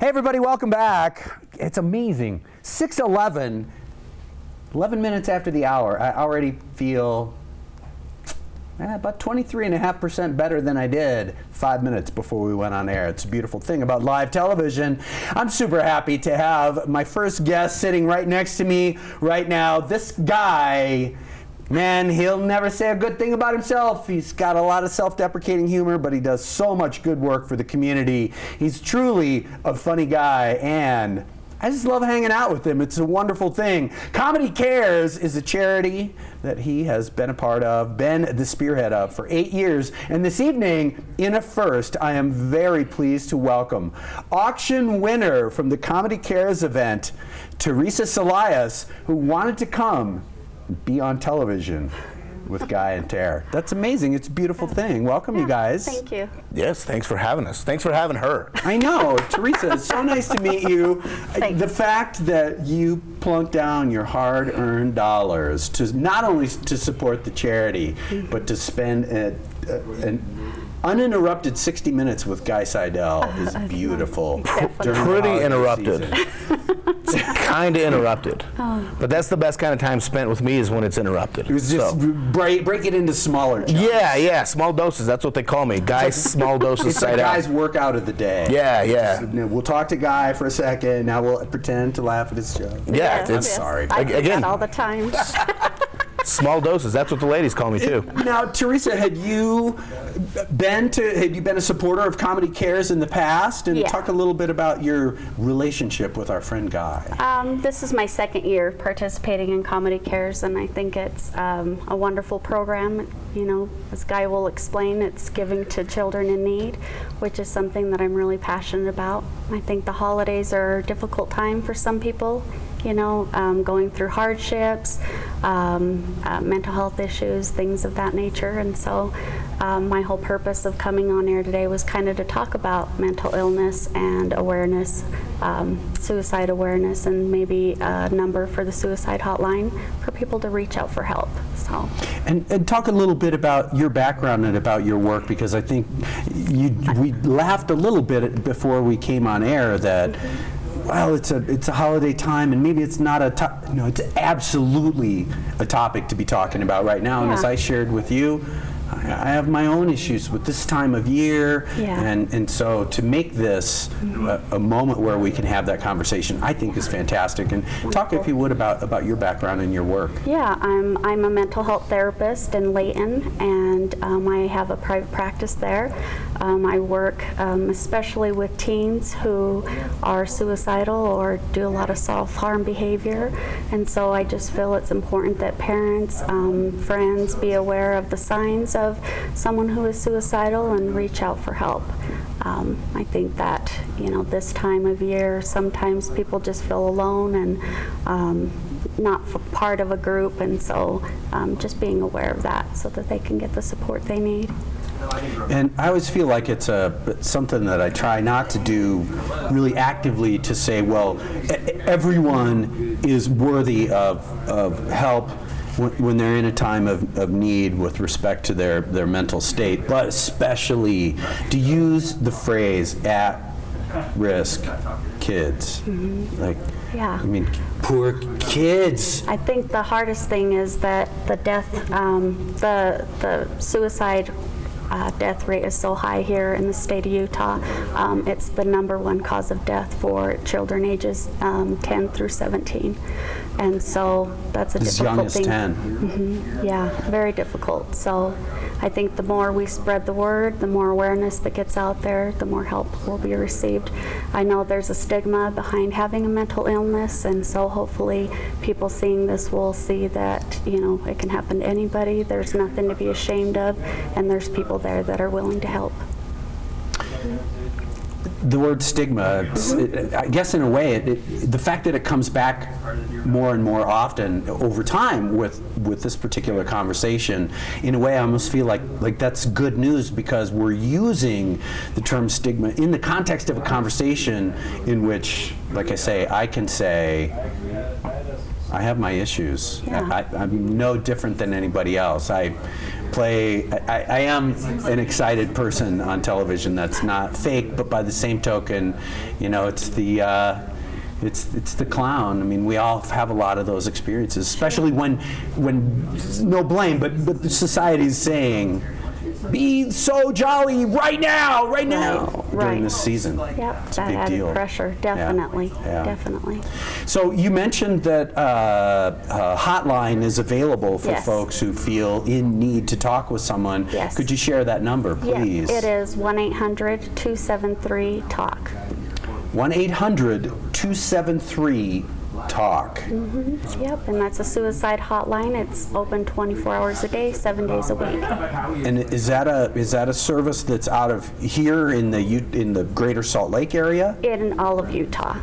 Hey everybody, welcome back. It's amazing. 6:11, 11 minutes after the hour. I already feel about 23.5% better than I did 5 minutes before we went on air. It's a beautiful thing about live television. I'm super happy to have my first guest sitting right next to me right now. This guy, man, he'll never say a good thing about himself. He's got a lot of self-deprecating humor, but he does so much good work for the community. He's truly a funny guy, and I just love hanging out with him. It's a wonderful thing. Comedy Cares is a charity that he has been a part of, been the spearhead of for 8 years. And this evening, in a first, I am very pleased to welcome auction winner from the Comedy Cares event, Teresa Salais, who wanted to come be on television with Guy and Ter. That's amazing. It's a beautiful thing. Welcome, you guys. Thank you. Yes, thanks for having us. Thanks for having her. I know. Teresa, it's so nice to meet you. Thanks. The fact that you plunked down your hard-earned dollars to not only to support the charity, but to spend an uninterrupted 60 minutes with Guy Seidel is beautiful. Pretty interrupted. Kind of interrupted. But that's the best kind of time spent with me is when it's interrupted. It was just break it into smaller chunks. Yeah, small doses. That's what they call me. Guy, small doses, It's Seidel. Guy's workout of the day. Yeah. We'll talk to Guy for a second. Now we'll pretend to laugh at his joke. Yeah, I'm sorry. I do Again. that all the time. Small doses. That's what the ladies call me too. Now, Teresa, had you been a supporter of Comedy Cares in the past? And Yeah. talk a little bit about your relationship with our friend Guy. This is my second year participating in Comedy Cares, and I think it's a wonderful program. You know, as Guy will explain, it's giving to children in need, which is something that I'm really passionate about. I think the holidays are a difficult time for some people, you know, going through hardships, mental health issues, things of that nature. And so my whole purpose of coming on air today was kind of to talk about mental illness and awareness, suicide awareness, and maybe a number for the suicide hotline for people to reach out for help. So. And talk a little bit about your background and about your work, because I think we laughed a little bit before we came on air that, well, it's a holiday time, and maybe it's not it's absolutely a topic to be talking about right now. And as I shared with you, I have my own issues with this time of year, and so to make this a moment where we can have that conversation, I think is fantastic. And talk, if you would, about your background and your work. Yeah, I'm a mental health therapist in Layton, and I have a private practice there. I work especially with teens who are suicidal or do a lot of self-harm behavior, and so I just feel it's important that parents, friends be aware of the signs of someone who is suicidal and reach out for help. I think that, you know, this time of year, sometimes people just feel alone and not part of a group, and so just being aware of that so that they can get the support they need. And I always feel like it's something that I try not to do really actively, to say, well, everyone is worthy of help when they're in a time of need with respect to their mental state, but especially to use the phrase at-risk kids. Like, I mean, poor kids. I think the hardest thing is that the death, the suicide death rate is so high here in the state of Utah. It's the #1 cause of death for children ages 10 through 17. And so that's a difficult thing. As young as 10. Yeah, very difficult. So I think the more we spread the word, the more awareness that gets out there, the more help will be received. I know there's a stigma behind having a mental illness, and so hopefully people seeing this will see that, you know, it can happen to anybody. There's nothing to be ashamed of, and there's people there that are willing to help. The word stigma, I guess in a way, the fact that it comes back more and more often over time with this particular conversation, in a way I almost feel like that's good news, because we're using the term stigma in the context of a conversation in which, like I say, I can say, I have my issues. Yeah. I'm no different than anybody else. play. I am an excited person on television. That's not fake, but by the same token, it's the it's the clown. I mean, we all have a lot of those experiences, especially when no blame, but society's saying, be so jolly right now, during this season. Yep, it's a that big added deal. pressure, definitely, Yeah. definitely. So you mentioned that a hotline is available for Yes. folks who feel in need to talk with someone. Yes. Could you share that number, please? Yeah, it is 1-800-273-TALK. 1-800-273-TALK. Yep, and that's a suicide hotline. It's open 24 hours a day, 7 days a week. And is that a service that's out of here in the Greater Salt Lake area? In all of Utah.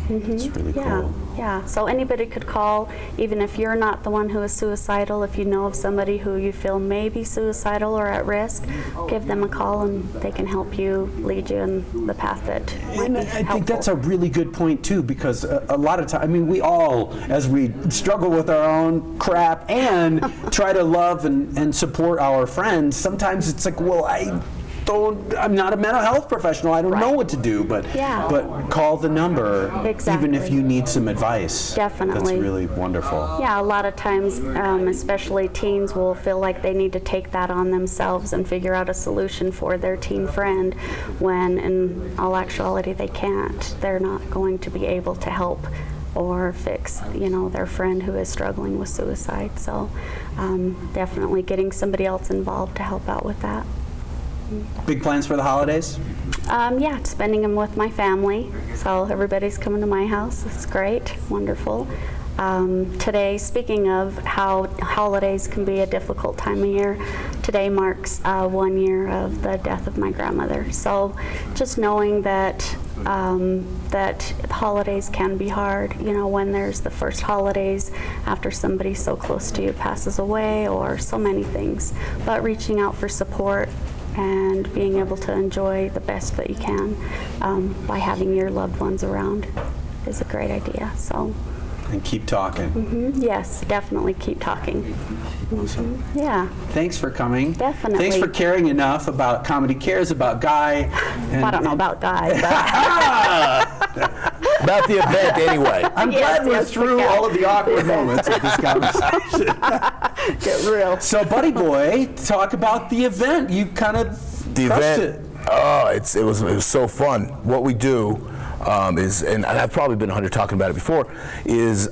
That's really Yeah, cool. yeah. So anybody could call, even if you're not the one who is suicidal. If you know of somebody who you feel may be suicidal or at risk, give them a call and they can help you, lead you in the path that might And be I helpful. think that's a really good point too, because a lot of time, I mean, we all, as we struggle with our own crap and try to love and support our friends, sometimes it's like, well, I'm not a mental health professional. I don't know Right. what to do, but Yeah. call the number, even if Exactly. you need some advice. Definitely. That's really wonderful. Yeah, a lot of times, especially teens will feel like they need to take that on themselves and figure out a solution for their teen friend, when in all actuality they can't. They're not going to be able to help or fix, their friend who is struggling with suicide. So definitely getting somebody else involved to help out with that. Big plans for the holidays? Yeah, spending them with my family. So everybody's coming to my house. It's great, wonderful. Today, speaking of how holidays can be a difficult time of year, today marks 1 year of the death of my grandmother. So just knowing that that holidays can be hard, when there's the first holidays after somebody so close to you passes away, or so many things. But reaching out for support and being able to enjoy the best that you can by having your loved ones around is a great idea. So, And keep talking. yes, definitely keep talking. Yeah, Thanks for coming. Definitely. Thanks for caring enough about Comedy Cares, about Guy. I don't know about Guy, but About the event anyway. I'm glad we're through all of the awkward moments of this conversation. get real. So, Buddy Boy, talk about the event. You kind of The crushed event, it. it was so fun. What we do is, and I've probably been on here talking about it before, is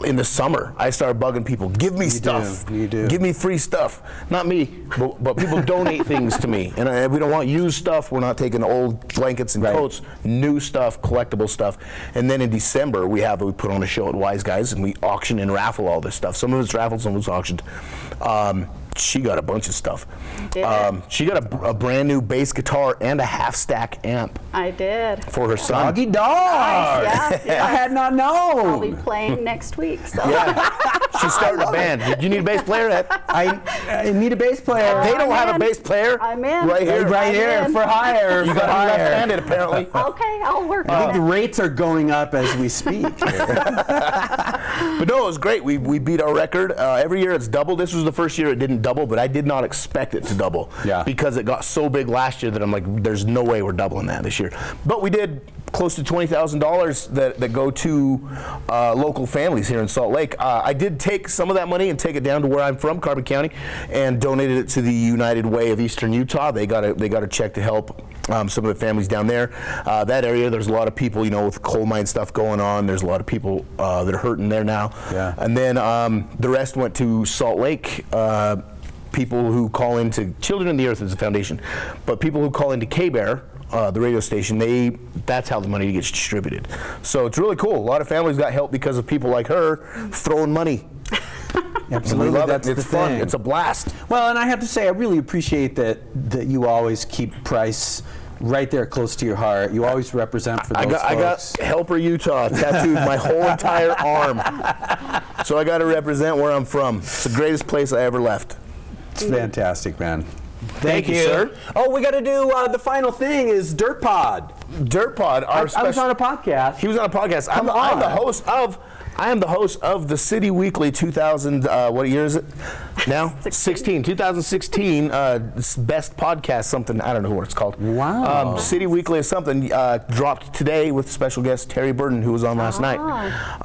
in the summer I start bugging people, give me stuff. You do. Give me free stuff. Not me, but people donate things to me. And we don't want used stuff. We're not taking old blankets and Right. coats. New stuff, collectible stuff. And then in December we put on a show at Wise Guys and we auction and raffle all this stuff. Some of it's raffled, some of it's auctioned. She got a bunch of stuff. Did? She got a brand new bass guitar and a half stack amp I did. for her son. Doggy dog. Nice, yeah, I had not I'll be known. playing next week. So. Yeah, she's starting a band. Did you need a bass player? I need a bass player. They don't I'm have a in. bass player. I'm in. Right here. Right here, in. for hire. You got to be left-handed apparently. Okay, I'll work I on think the it. rates are going up as we speak. But no, it was great. We beat our record. Every year it's double. This was the first year it didn't double, but I did not expect it to double. Yeah. Because it got so big last year that I'm like, there's no way we're doubling that this year. But we did close to $20,000 that go to local families here in Salt Lake. I did take some of that money and take it down to where I'm from, Carbon County, and donated it to the United Way of Eastern Utah. They got a check to help some of the families down there. That area, there's a lot of people, with coal mine stuff going on. There's a lot of people that are hurting there now. Yeah. And then the rest went to Salt Lake. People who call into Children in the Earth is a foundation, but people who call into K-Bear, the radio station, that's how the money gets distributed. So it's really cool. A lot of families got help because of people like her throwing money. Absolutely, We love that's it. It's the fun. thing. It's a blast. Well, and I have to say, I really appreciate that you always keep price right there close to your heart. You always represent for those I got folks. Helper Utah tattooed my whole entire arm. So I got to represent where I'm from. It's the greatest place I ever left. It's fantastic, man. Thank you, sir. Oh, we got to do the final thing is Dirt Pod. Dirt Pod, I was on a podcast. He was on a podcast. I'm the host of I am the host of the City Weekly 2000, what year is it now? 2016 best podcast something, I don't know what it's called. Wow. City Weekly is something, dropped today with special guest Terry Burton, who was on last night.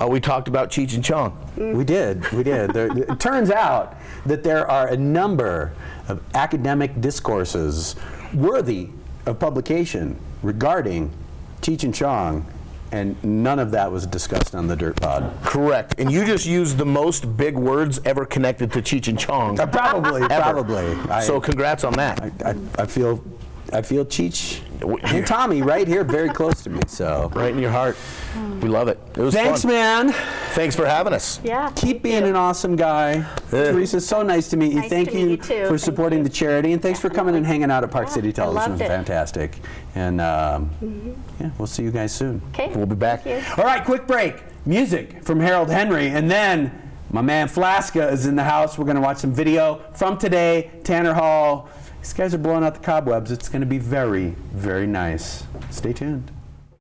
We talked about Cheech and Chong. We did. It turns out that there are a number of academic discourses worthy of publication regarding Cheech and Chong, and none of that was discussed on the Dirt Pod. Correct. And you just used the most big words ever connected to Cheech and Chong. Probably. So congrats on that. I feel Cheech and Tommy right here, very close to me. So Right in your heart. We love it. It was thanks, fun. man. Thanks for having us. Yeah. Keep being an awesome guy. Teresa, so nice to meet you. Nice Thank to you meet you, too. for Thank supporting you. the charity, and thanks for coming and hanging out at Park City I Television. It was loved it. fantastic. And yeah, we'll see you guys soon. Okay. We'll be back. Thank you. All right, quick break. Music from Harold Henry, and then my man Flaska is in the house. We're going to watch some video from today, Tanner Hall. These guys are blowing out the cobwebs. It's going to be very, very nice. Stay tuned.